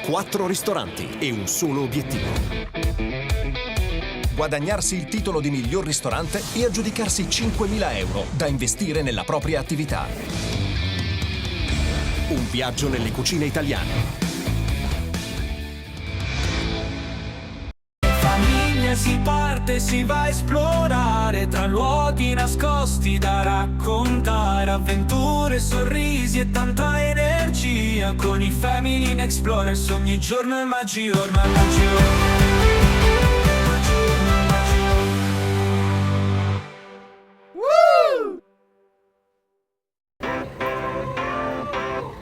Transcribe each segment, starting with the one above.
4 ristoranti e un solo obiettivo: guadagnarsi il titolo di miglior ristorante e aggiudicarsi 5.000 euro da investire nella propria attività. Un viaggio nelle cucine italiane. Si parte, si va a esplorare tra luoghi nascosti da raccontare, avventure, sorrisi e tanta energia. Con i Family in Explorers ogni giorno è magia, ormai Woo!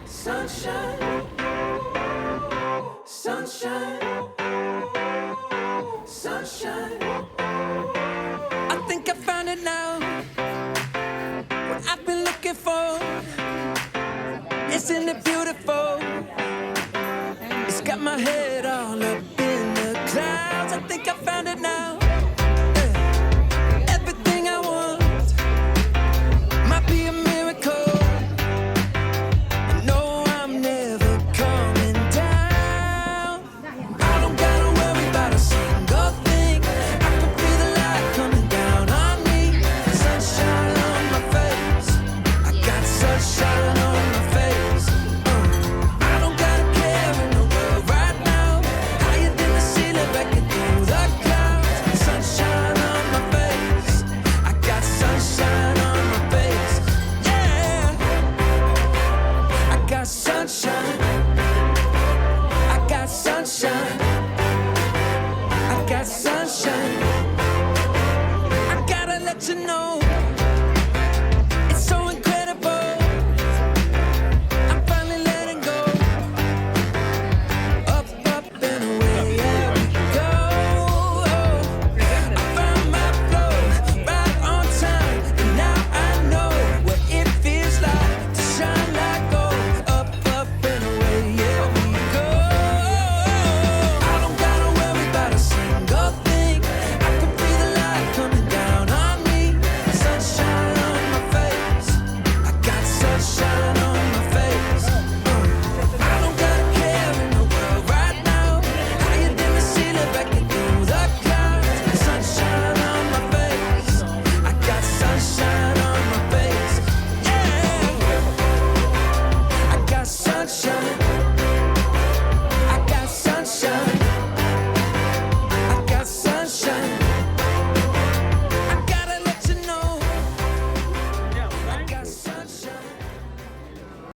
Sunshine, sunshine, sunshine. I think I found it now. What I've been looking for. Isn't it beautiful?